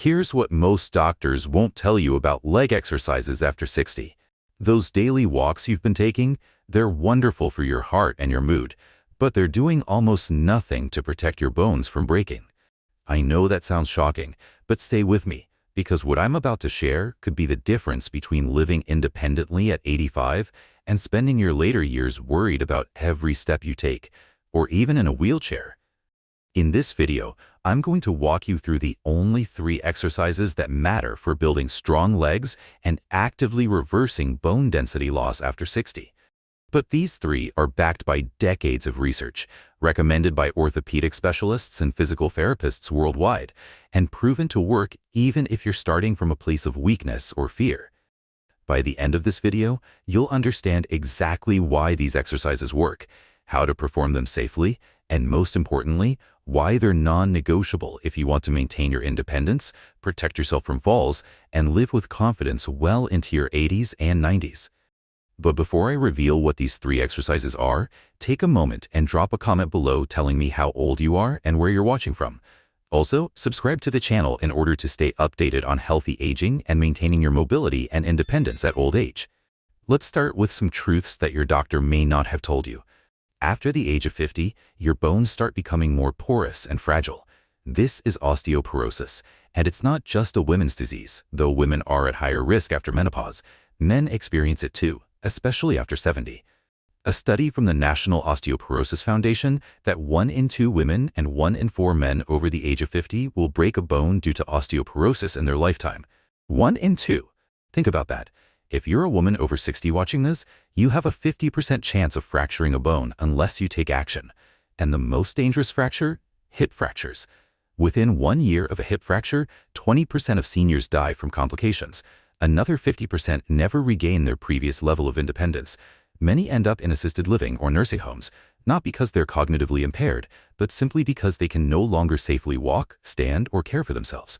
Here's what most doctors won't tell you about leg exercises after 60. Those daily walks you've been taking, they're wonderful for your heart and your mood, but they're doing almost nothing to protect your bones from breaking. I know that sounds shocking, but stay with me, because what I'm about to share could be the difference between living independently at 85 and spending your later years worried about every step you take, or even in a wheelchair. In this video, I'm going to walk you through the only 3 exercises that matter for building strong legs and actively reversing bone density loss after 60. But these 3 are backed by decades of research, recommended by orthopedic specialists and physical therapists worldwide, and proven to work even if you're starting from a place of weakness or fear. By the end of this video, you'll understand exactly why these exercises work, how to perform them safely, and most importantly, why they're non-negotiable if you want to maintain your independence, protect yourself from falls, and live with confidence well into your 80s and 90s. But before I reveal what these 3 exercises are, take a moment and drop a comment below telling me how old you are and where you're watching from. Also, subscribe to the channel in order to stay updated on healthy aging and maintaining your mobility and independence at old age. Let's start with some truths that your doctor may not have told you. After the age of 50, your bones start becoming more porous and fragile. This is osteoporosis, and it's not just a women's disease, though women are at higher risk after menopause. Men experience it too, especially after 70. A study from the National Osteoporosis Foundation that 1 in 2 women and 1 in 4 men over the age of 50 will break a bone due to osteoporosis in their lifetime. 1 in 2. Think about that. If you're a woman over 60 watching this, you have a 50% chance of fracturing a bone unless you take action. And the most dangerous fracture? Hip fractures. Within 1 year of a hip fracture, 20% of seniors die from complications. Another 50% never regain their previous level of independence. Many end up in assisted living or nursing homes, not because they're cognitively impaired, but simply because they can no longer safely walk, stand, or care for themselves.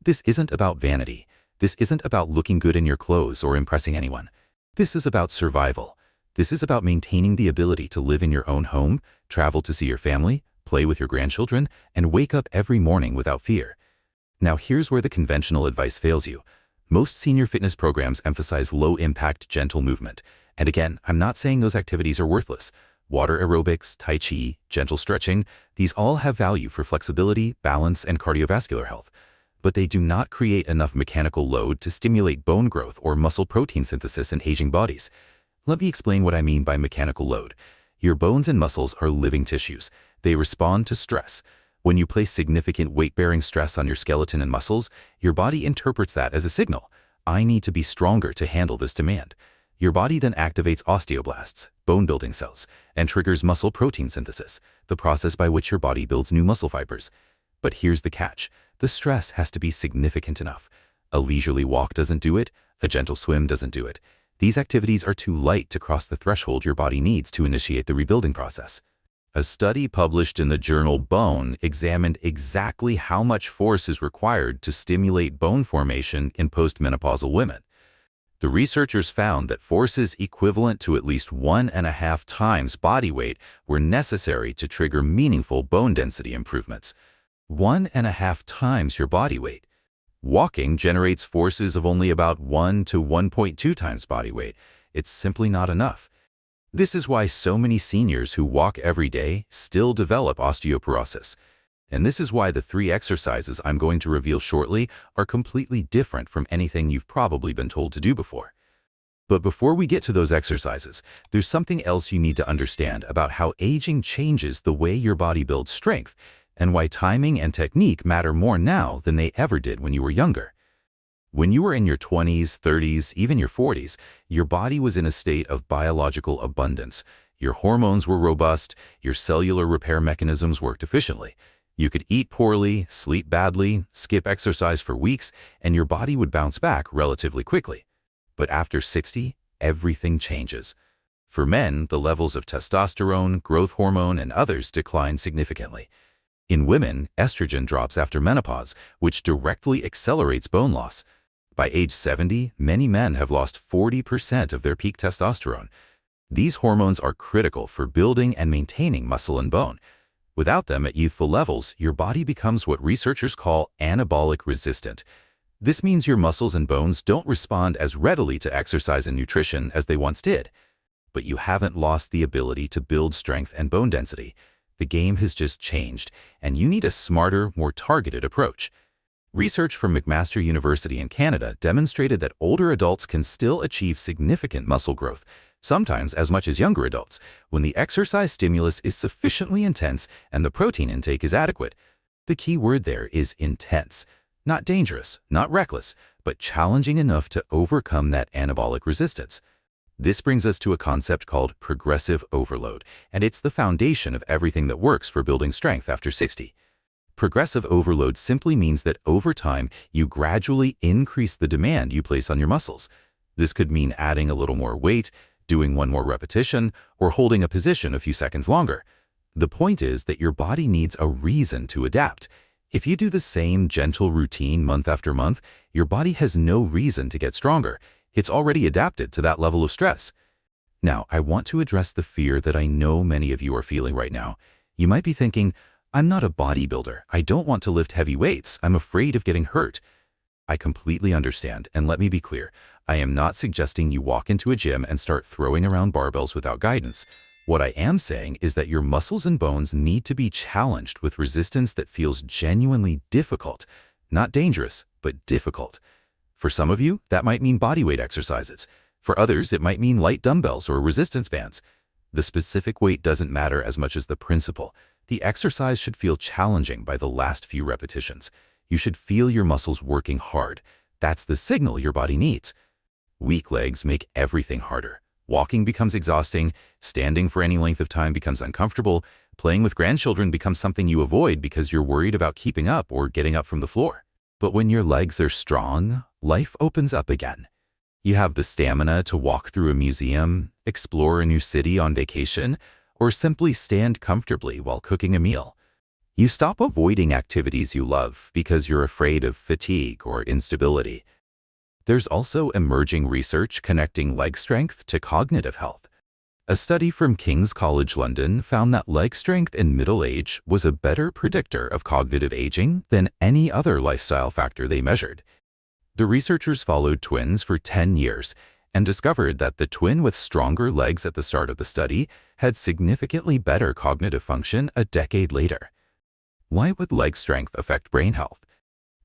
This isn't about vanity. This isn't about looking good in your clothes or impressing anyone. This is about survival. This is about maintaining the ability to live in your own home, travel to see your family, play with your grandchildren, and wake up every morning without fear. Now here's where the conventional advice fails you. Most senior fitness programs emphasize low-impact, gentle movement. And again, I'm not saying those activities are worthless. Water aerobics, tai chi, gentle stretching, these all have value for flexibility, balance, and cardiovascular health. But they do not create enough mechanical load to stimulate bone growth or muscle protein synthesis in aging bodies. Let me explain what I mean by mechanical load. Your bones and muscles are living tissues. They respond to stress. When you place significant weight-bearing stress on your skeleton and muscles, your body interprets that as a signal. I need to be stronger to handle this demand. Your body then activates osteoblasts, bone-building cells, and triggers muscle protein synthesis, the process by which your body builds new muscle fibers. But here's the catch. The stress has to be significant enough. A leisurely walk doesn't do it. A gentle swim doesn't do it. These activities are too light to cross the threshold your body needs to initiate the rebuilding process. A study published in the journal Bone examined exactly how much force is required to stimulate bone formation in postmenopausal women. The researchers found that forces equivalent to at least 1.5 times body weight were necessary to trigger meaningful bone density improvements. 1.5 times your body weight. Walking generates forces of only about 1 to 1.2 times body weight. It's simply not enough. This is why so many seniors who walk every day still develop osteoporosis. And this is why the 3 exercises I'm going to reveal shortly are completely different from anything you've probably been told to do before. But before we get to those exercises, there's something else you need to understand about how aging changes the way your body builds strength, and why timing and technique matter more now than they ever did when you were younger. When you were in your 20s, 30s, even your 40s, your body was in a state of biological abundance. Your hormones were robust, your cellular repair mechanisms worked efficiently. You could eat poorly, sleep badly, skip exercise for weeks, and your body would bounce back relatively quickly. But after 60, everything changes. For men, the levels of testosterone, growth hormone, and others decline significantly. In women, estrogen drops after menopause, which directly accelerates bone loss. By age 70, many men have lost 40% of their peak testosterone. These hormones are critical for building and maintaining muscle and bone. Without them at youthful levels, your body becomes what researchers call anabolic resistant. This means your muscles and bones don't respond as readily to exercise and nutrition as they once did. But you haven't lost the ability to build strength and bone density. The game has just changed, and you need a smarter, more targeted approach. Research from McMaster University in Canada demonstrated that older adults can still achieve significant muscle growth, sometimes as much as younger adults, when the exercise stimulus is sufficiently intense and the protein intake is adequate. The key word there is intense. Not dangerous, not reckless, but challenging enough to overcome that anabolic resistance. This brings us to a concept called progressive overload, and it's the foundation of everything that works for building strength after 60. Progressive overload simply means that over time, you gradually increase the demand you place on your muscles. This could mean adding a little more weight, doing one more repetition, or holding a position a few seconds longer. The point is that your body needs a reason to adapt. If you do the same gentle routine month after month, your body has no reason to get stronger. It's already adapted to that level of stress. Now, I want to address the fear that I know many of you are feeling right now. You might be thinking, I'm not a bodybuilder. I don't want to lift heavy weights. I'm afraid of getting hurt. I completely understand, and let me be clear. I am not suggesting you walk into a gym and start throwing around barbells without guidance. What I am saying is that your muscles and bones need to be challenged with resistance that feels genuinely difficult. Not dangerous, but difficult. For some of you, that might mean bodyweight exercises. For others, it might mean light dumbbells or resistance bands. The specific weight doesn't matter as much as the principle. The exercise should feel challenging by the last few repetitions. You should feel your muscles working hard. That's the signal your body needs. Weak legs make everything harder. Walking becomes exhausting, standing for any length of time becomes uncomfortable, playing with grandchildren becomes something you avoid because you're worried about keeping up or getting up from the floor. But when your legs are strong, life opens up again. You have the stamina to walk through a museum, explore a new city on vacation, or simply stand comfortably while cooking a meal. You stop avoiding activities you love because you're afraid of fatigue or instability. There's also emerging research connecting leg strength to cognitive health. A study from King's College London found that leg strength in middle age was a better predictor of cognitive aging than any other lifestyle factor they measured. The researchers followed twins for 10 years and discovered that the twin with stronger legs at the start of the study had significantly better cognitive function a decade later. Why would leg strength affect brain health?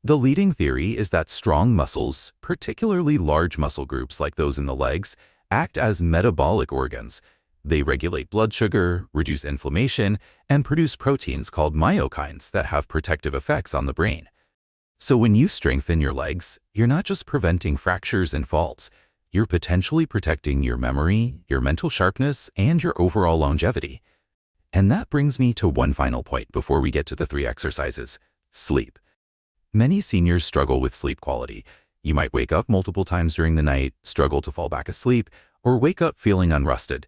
The leading theory is that strong muscles, particularly large muscle groups like those in the legs, act as metabolic organs. They regulate blood sugar, reduce inflammation, and produce proteins called myokines that have protective effects on the brain. So when you strengthen your legs, you're not just preventing fractures and falls. You're potentially protecting your memory, your mental sharpness, and your overall longevity. And that brings me to one final point before we get to the 3 exercises: sleep. Many seniors struggle with sleep quality. You might wake up multiple times during the night, struggle to fall back asleep, or wake up feeling unrested.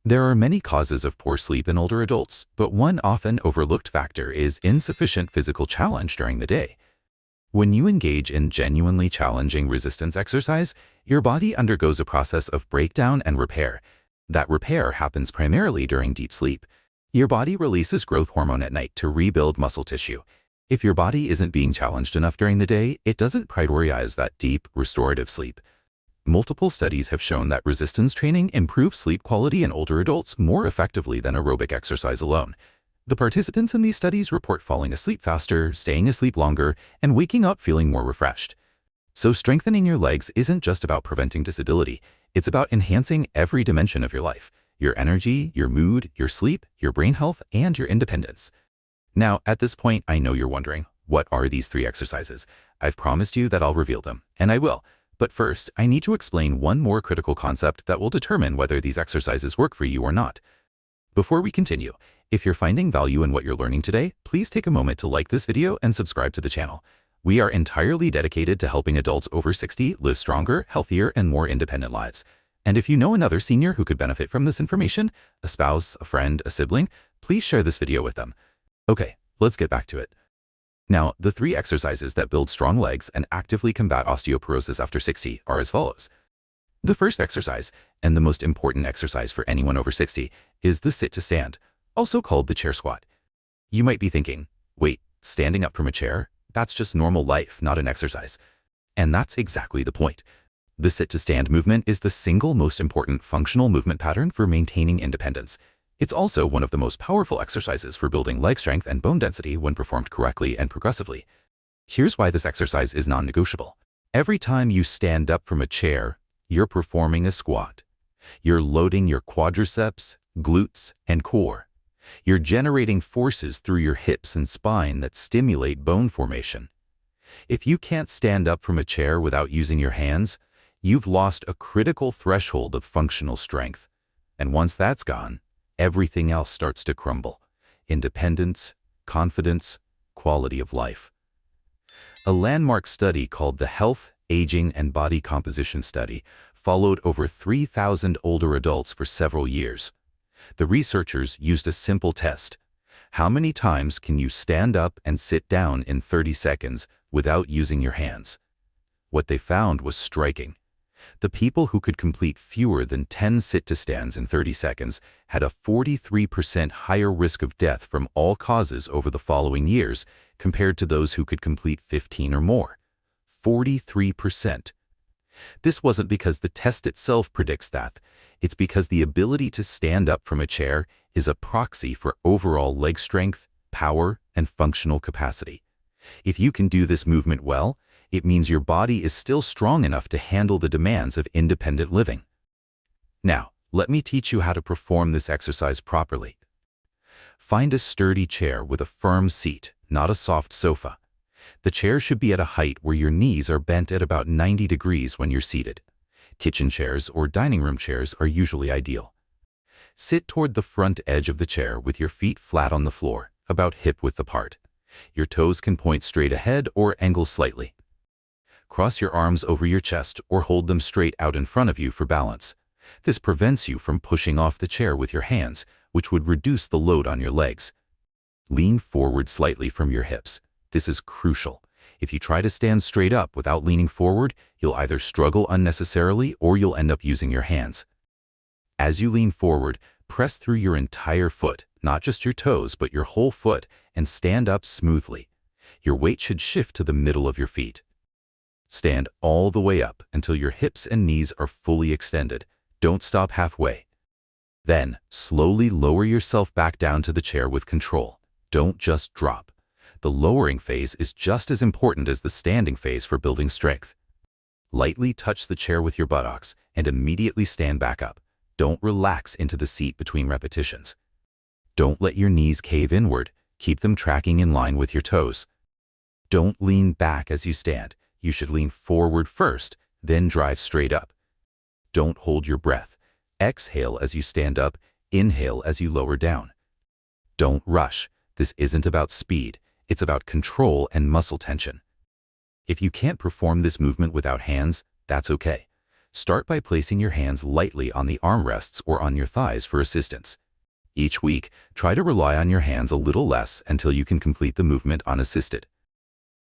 There are many causes of poor sleep in older adults, but one often overlooked factor is insufficient physical challenge during the day. When you engage in genuinely challenging resistance exercise, your body undergoes a process of breakdown and repair. That repair happens primarily during deep sleep. Your body releases growth hormone at night to rebuild muscle tissue. If your body isn't being challenged enough during the day, it doesn't prioritize that deep, restorative sleep. Multiple studies have shown that resistance training improves sleep quality in older adults more effectively than aerobic exercise alone. The participants in these studies report falling asleep faster, staying asleep longer, and waking up feeling more refreshed. So strengthening your legs isn't just about preventing disability. It's about enhancing every dimension of your life: your energy, your mood, your sleep, your brain health, and your independence. Now, at this point, I know you're wondering, what are these 3 exercises? I've promised you that I'll reveal them, and I will. But first, I need to explain one more critical concept that will determine whether these exercises work for you or not. Before we continue, if you're finding value in what you're learning today, please take a moment to like this video and subscribe to the channel. We are entirely dedicated to helping adults over 60 live stronger, healthier, and more independent lives. And if you know another senior who could benefit from this information, a spouse, a friend, a sibling, please share this video with them. Okay, let's get back to it. Now, the 3 exercises that build strong legs and actively combat osteoporosis after 60 are as follows. The first exercise, and the most important exercise for anyone over 60, is the sit to stand, also called the chair squat. You might be thinking, wait, standing up from a chair? That's just normal life, not an exercise. And that's exactly the point. The sit-to-stand movement is the single most important functional movement pattern for maintaining independence. It's also one of the most powerful exercises for building leg strength and bone density when performed correctly and progressively. Here's why this exercise is non-negotiable. Every time you stand up from a chair, you're performing a squat. You're loading your quadriceps, glutes, and core. You're generating forces through your hips and spine that stimulate bone formation. If you can't stand up from a chair without using your hands, you've lost a critical threshold of functional strength. And once that's gone, everything else starts to crumble. Independence, confidence, quality of life. A landmark study called the Health, Aging, and Body Composition Study followed over 3,000 older adults for several years. The researchers used a simple test. How many times can you stand up and sit down in 30 seconds without using your hands? What they found was striking. The people who could complete fewer than 10 sit-to-stands in 30 seconds had a 43% higher risk of death from all causes over the following years compared to those who could complete 15 or more. 43%. This wasn't because the test itself predicts that. It's because the ability to stand up from a chair is a proxy for overall leg strength, power, and functional capacity. If you can do this movement well, it means your body is still strong enough to handle the demands of independent living. Now, let me teach you how to perform this exercise properly. Find a sturdy chair with a firm seat, not a soft sofa. The chair should be at a height where your knees are bent at about 90 degrees when you're seated. Kitchen chairs or dining room chairs are usually ideal. Sit toward the front edge of the chair with your feet flat on the floor, about hip-width apart. Your toes can point straight ahead or angle slightly. Cross your arms over your chest or hold them straight out in front of you for balance. This prevents you from pushing off the chair with your hands, which would reduce the load on your legs. Lean forward slightly from your hips. This is crucial. If you try to stand straight up without leaning forward, you'll either struggle unnecessarily or you'll end up using your hands. As you lean forward, press through your entire foot, not just your toes, but your whole foot, and stand up smoothly. Your weight should shift to the middle of your feet. Stand all the way up until your hips and knees are fully extended. Don't stop halfway. Then, slowly lower yourself back down to the chair with control. Don't just drop. The lowering phase is just as important as the standing phase for building strength. Lightly touch the chair with your buttocks and immediately stand back up. Don't relax into the seat between repetitions. Don't let your knees cave inward. Keep them tracking in line with your toes. Don't lean back as you stand. You should lean forward first, then drive straight up. Don't hold your breath. Exhale as you stand up, inhale as you lower down. Don't rush. This isn't about speed. It's about control and muscle tension. If you can't perform this movement without hands, that's okay. Start by placing your hands lightly on the armrests or on your thighs for assistance. Each week, try to rely on your hands a little less until you can complete the movement unassisted.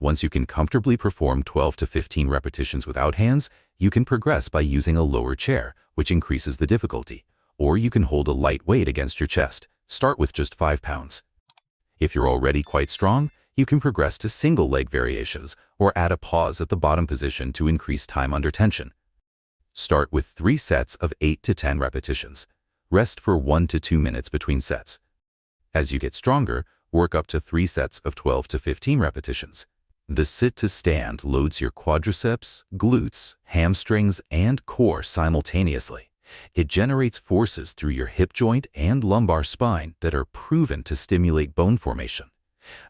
Once you can comfortably perform 12 to 15 repetitions without hands, you can progress by using a lower chair, which increases the difficulty, or you can hold a light weight against your chest. Start with just 5 pounds. If you're already quite strong, you can progress to single leg variations or add a pause at the bottom position to increase time under tension. Start with 3 sets of 8 to 10 repetitions. Rest for 1 to 2 minutes between sets. As you get stronger, work up to 3 sets of 12 to 15 repetitions. The sit-to-stand loads your quadriceps, glutes, hamstrings, and core simultaneously. It generates forces through your hip joint and lumbar spine that are proven to stimulate bone formation.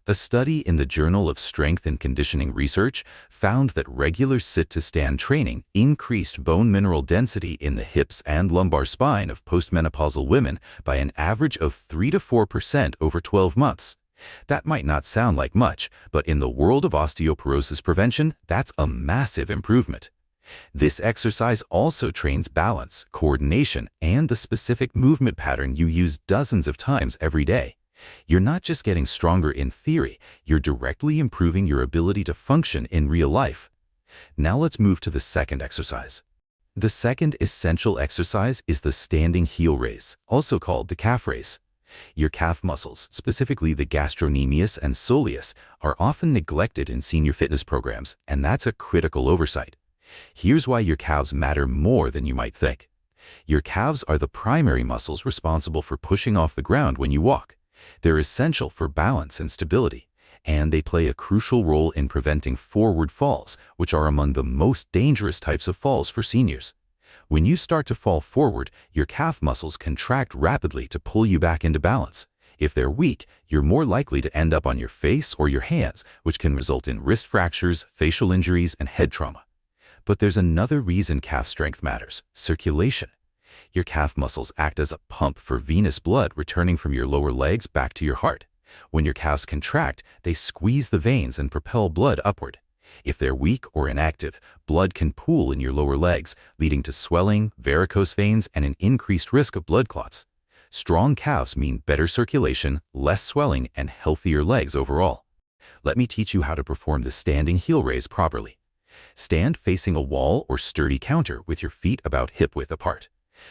A study in the Journal of Strength and Conditioning Research found that regular sit-to-stand training increased bone mineral density in the hips and lumbar spine of postmenopausal women by an average of 3 to 4% over 12 months. That might not sound like much, but in the world of osteoporosis prevention, that's a massive improvement. This exercise also trains balance, coordination, and the specific movement pattern you use dozens of times every day. You're not just getting stronger in theory, you're directly improving your ability to function in real life. Now let's move to the second exercise. The second essential exercise is the standing heel raise, also called the calf raise. Your calf muscles, specifically the gastrocnemius and soleus, are often neglected in senior fitness programs, and that's a critical oversight. Here's why your calves matter more than you might think. Your calves are the primary muscles responsible for pushing off the ground when you walk. They're essential for balance and stability, and they play a crucial role in preventing forward falls, which are among the most dangerous types of falls for seniors. When you start to fall forward, your calf muscles contract rapidly to pull you back into balance. If they're weak, you're more likely to end up on your face or your hands, which can result in wrist fractures, facial injuries, and head trauma. But there's another reason calf strength matters: circulation. Your calf muscles act as a pump for venous blood returning from your lower legs back to your heart. When your calves contract, they squeeze the veins and propel blood upward. If they're weak or inactive, blood can pool in your lower legs, leading to swelling, varicose veins, and an increased risk of blood clots. Strong calves mean better circulation, less swelling, and healthier legs overall. Let me teach you how to perform the standing heel raise properly. Stand facing a wall or sturdy counter with your feet about hip-width apart.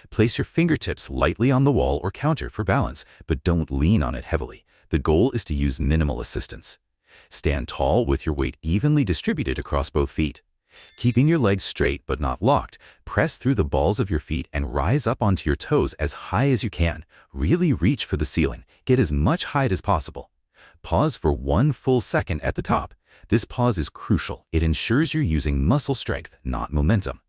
Place your fingertips lightly on the wall or counter for balance, but don't lean on it heavily. The goal is to use minimal assistance. Stand tall with your weight evenly distributed across both feet. Keeping your legs straight but not locked, press through the balls of your feet and rise up onto your toes as high as you can. Really reach for the ceiling. Get as much height as possible. Pause for 1 full second at the top. This pause is crucial. It ensures you're using muscle strength, not momentum.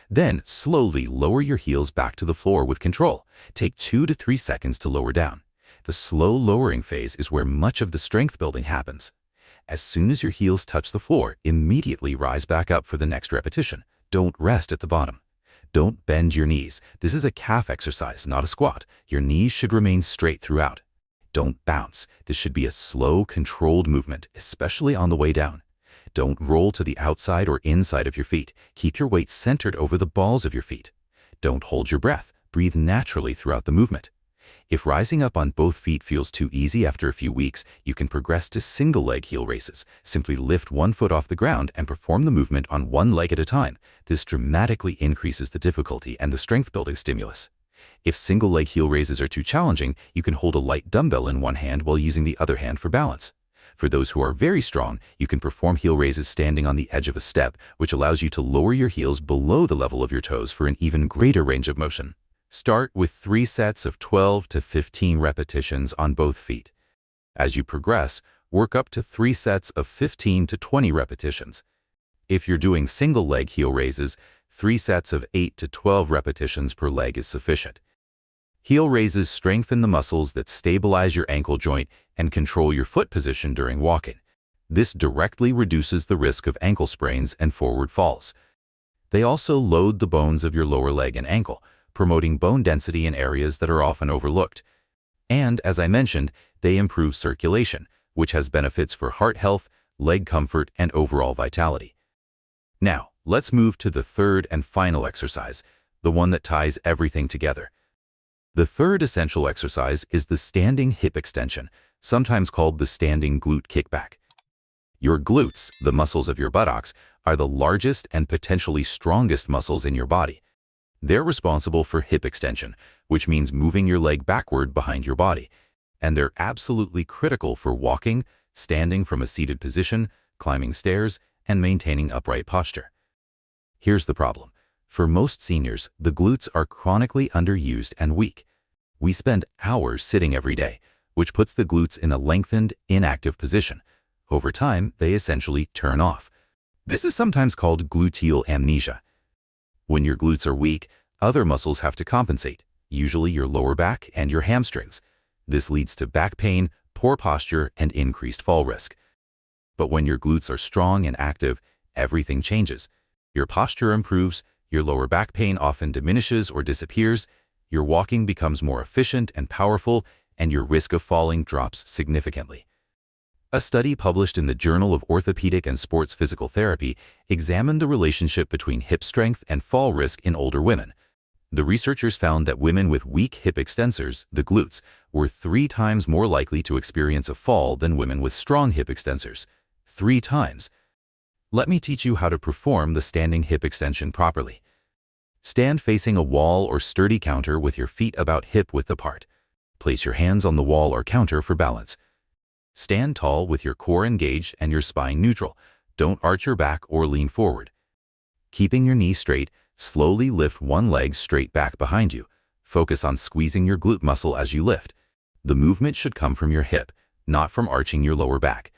Then, slowly lower your heels back to the floor with control. Take 2 to 3 seconds to lower down. The slow lowering phase is where much of the strength building happens. As soon as your heels touch the floor, immediately rise back up for the next repetition. Don't rest at the bottom. Don't bend your knees. This is a calf exercise, not a squat. Your knees should remain straight throughout. Don't bounce. This should be a slow, controlled movement, especially on the way down. Don't roll to the outside or inside of your feet. Keep your weight centered over the balls of your feet. Don't hold your breath. Breathe naturally throughout the movement. If rising up on both feet feels too easy after a few weeks, you can progress to single leg heel raises. Simply lift one foot off the ground and perform the movement on one leg at a time. This dramatically increases the difficulty and the strength building stimulus. If single leg heel raises are too challenging, you can hold a light dumbbell in one hand while using the other hand for balance. For those who are very strong, you can perform heel raises standing on the edge of a step, which allows you to lower your heels below the level of your toes for an even greater range of motion. Start with 3 sets of 12 to 15 repetitions on both feet. As you progress, work up to 3 sets of 15 to 20 repetitions. If you're doing single leg heel raises, 3 sets of 8 to 12 repetitions per leg is sufficient. Heel raises strengthen the muscles that stabilize your ankle joint and control your foot position during walking. This directly reduces the risk of ankle sprains and forward falls. They also load the bones of your lower leg and ankle, promoting bone density in areas that are often overlooked. And, as I mentioned, they improve circulation, which has benefits for heart health, leg comfort, and overall vitality. Now, let's move to the third and final exercise, the one that ties everything together. The third essential exercise is the standing hip extension, sometimes called the standing glute kickback. Your glutes, the muscles of your buttocks, are the largest and potentially strongest muscles in your body. They're responsible for hip extension, which means moving your leg backward behind your body. And they're absolutely critical for walking, standing from a seated position, climbing stairs, and maintaining upright posture. Here's the problem. For most seniors, the glutes are chronically underused and weak. We spend hours sitting every day, which puts the glutes in a lengthened, inactive position. Over time, they essentially turn off. This is sometimes called gluteal amnesia. When your glutes are weak, other muscles have to compensate, usually your lower back and your hamstrings. This leads to back pain, poor posture, and increased fall risk. But when your glutes are strong and active, everything changes. Your posture improves, your lower back pain often diminishes or disappears, your walking becomes more efficient and powerful, and your risk of falling drops significantly. A study published in the Journal of Orthopedic and Sports Physical Therapy examined the relationship between hip strength and fall risk in older women. The researchers found that women with weak hip extensors, the glutes, were 3 times more likely to experience a fall than women with strong hip extensors. 3 times. Let me teach you how to perform the standing hip extension properly. Stand facing a wall or sturdy counter with your feet about hip-width apart. Place your hands on the wall or counter for balance. Stand tall with your core engaged and your spine neutral. Don't arch your back or lean forward. Keeping your knees straight, slowly lift one leg straight back behind you. Focus on squeezing your glute muscle as you lift. The movement should come from your hip, not from arching your lower back.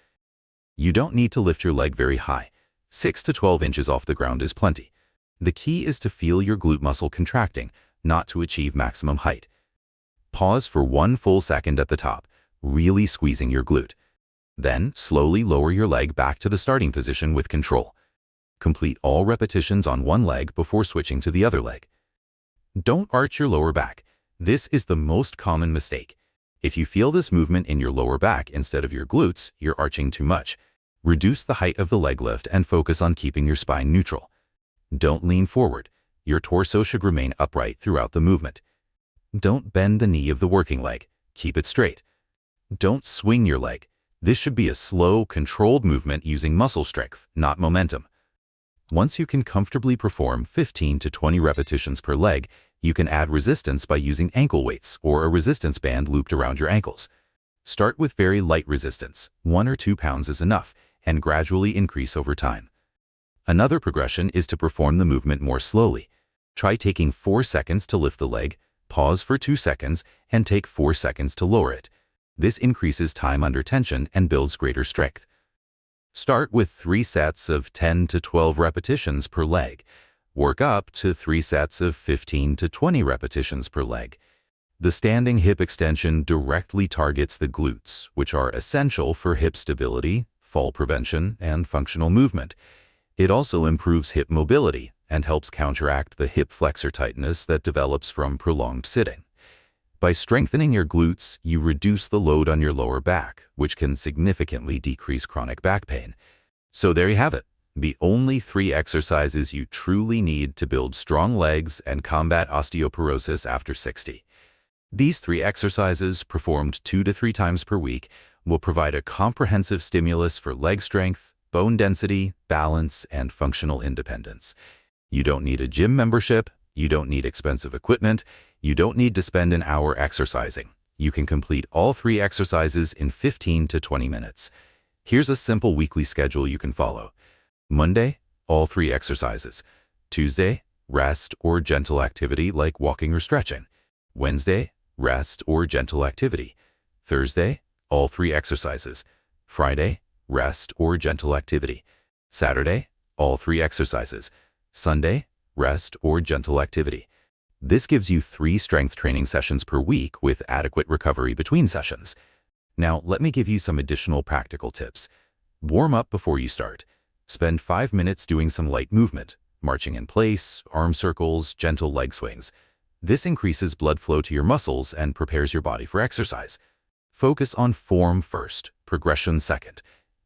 You don't need to lift your leg very high. 6 to 12 inches off the ground is plenty. The key is to feel your glute muscle contracting, not to achieve maximum height. Pause for 1 full second at the top, really squeezing your glute. Then, slowly lower your leg back to the starting position with control. Complete all repetitions on one leg before switching to the other leg. Don't arch your lower back. This is the most common mistake. If you feel this movement in your lower back instead of your glutes, you're arching too much. Reduce the height of the leg lift and focus on keeping your spine neutral. Don't lean forward. Your torso should remain upright throughout the movement. Don't bend the knee of the working leg. Keep it straight. Don't swing your leg. This should be a slow, controlled movement using muscle strength, not momentum. Once you can comfortably perform 15 to 20 repetitions per leg, you can add resistance by using ankle weights or a resistance band looped around your ankles. Start with very light resistance, 1 or 2 pounds is enough, and gradually increase over time. Another progression is to perform the movement more slowly. Try taking 4 seconds to lift the leg, pause for 2 seconds, and take 4 seconds to lower it. This increases time under tension and builds greater strength. Start with 3 sets of 10 to 12 repetitions per leg. Work up to 3 sets of 15 to 20 repetitions per leg. The standing hip extension directly targets the glutes, which are essential for hip stability, fall prevention, and functional movement. It also improves hip mobility and helps counteract the hip flexor tightness that develops from prolonged sitting. By strengthening your glutes, you reduce the load on your lower back, which can significantly decrease chronic back pain. So there you have it, the only 3 exercises you truly need to build strong legs and combat osteoporosis after 60. These 3 exercises, performed 2 to 3 times per week, will provide a comprehensive stimulus for leg strength, bone density, balance, and functional independence. You don't need a gym membership, you don't need expensive equipment, you don't need to spend an hour exercising. You can complete all 3 exercises in 15 to 20 minutes. Here's a simple weekly schedule you can follow. Monday, all 3 exercises. Tuesday, rest or gentle activity like walking or stretching. Wednesday, rest or gentle activity. Thursday, all 3 exercises. Friday, rest or gentle activity. Saturday, all 3 exercises. Sunday, rest or gentle activity. This gives you 3 strength training sessions per week with adequate recovery between sessions. Now, let me give you some additional practical tips. Warm up before you start. Spend 5 minutes doing some light movement, marching in place, arm circles, gentle leg swings. This increases blood flow to your muscles and prepares your body for exercise. Focus on form first, progression second.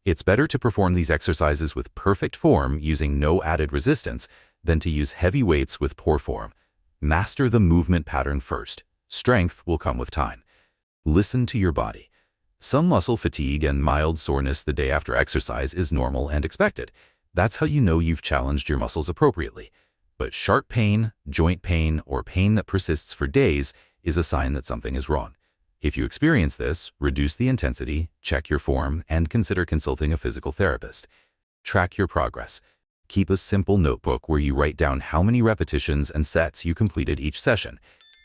It's better to perform these exercises with perfect form using no added resistance than to use heavy weights with poor form. Master the movement pattern first. Strength will come with time. Listen to your body. Some muscle fatigue and mild soreness the day after exercise is normal and expected. That's how you know you've challenged your muscles appropriately. But sharp pain, joint pain, or pain that persists for days is a sign that something is wrong. If you experience this, reduce the intensity, check your form, and consider consulting a physical therapist. Track your progress. Keep a simple notebook where you write down how many repetitions and sets you completed each session.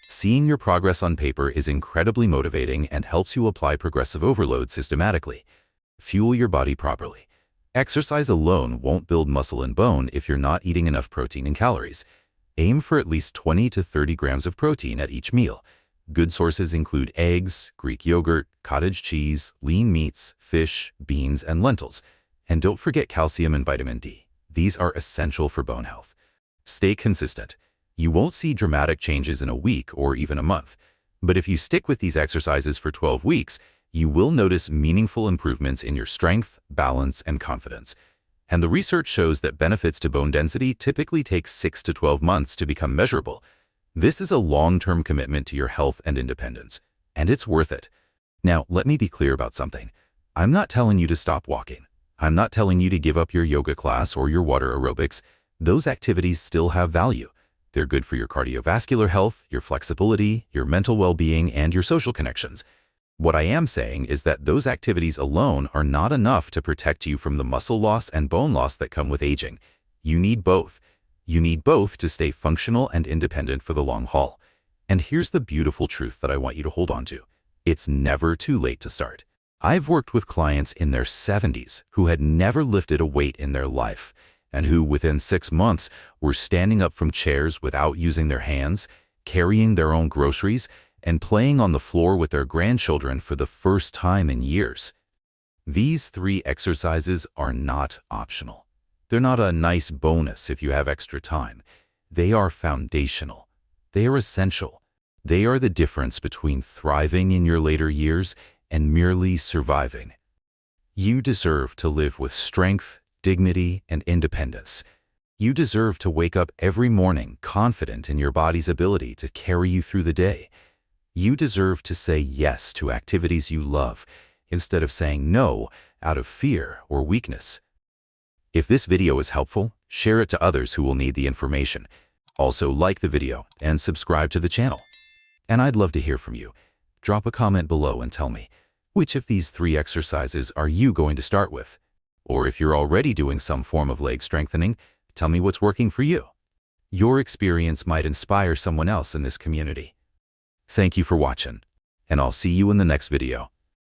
Seeing your progress on paper is incredibly motivating and helps you apply progressive overload systematically. Fuel your body properly. Exercise alone won't build muscle and bone if you're not eating enough protein and calories. Aim for at least 20 to 30 grams of protein at each meal. Good sources include eggs, Greek yogurt, cottage cheese, lean meats, fish, beans, and lentils. And don't forget calcium and vitamin D. These are essential for bone health. Stay consistent. You won't see dramatic changes in a week or even a month. But if you stick with these exercises for 12 weeks, you will notice meaningful improvements in your strength, balance, and confidence. And the research shows that benefits to bone density typically take 6 to 12 months to become measurable. This is a long-term commitment to your health and independence, and it's worth it. Now, let me be clear about something. I'm not telling you to stop walking. I'm not telling you to give up your yoga class or your water aerobics. Those activities still have value. They're good for your cardiovascular health, your flexibility, your mental well-being, and your social connections. What I am saying is that those activities alone are not enough to protect you from the muscle loss and bone loss that come with aging. You need both. You need both to stay functional and independent for the long haul. And here's the beautiful truth that I want you to hold on to. It's never too late to start. I've worked with clients in their 70s who had never lifted a weight in their life, and who within 6 months were standing up from chairs without using their hands, carrying their own groceries, and playing on the floor with their grandchildren for the first time in years. These 3 exercises are not optional. They're not a nice bonus if you have extra time. They are foundational. They are essential. They are the difference between thriving in your later years and merely surviving. You deserve to live with strength, dignity, and independence. You deserve to wake up every morning confident in your body's ability to carry you through the day. You deserve to say yes to activities you love instead of saying no out of fear or weakness. If this video is helpful, share it to others who will need the information. Also, like the video and subscribe to the channel. And I'd love to hear from you. Drop a comment below and tell me, which of these 3 exercises are you going to start with? Or if you're already doing some form of leg strengthening, tell me what's working for you. Your experience might inspire someone else in this community. Thank you for watching, and I'll see you in the next video.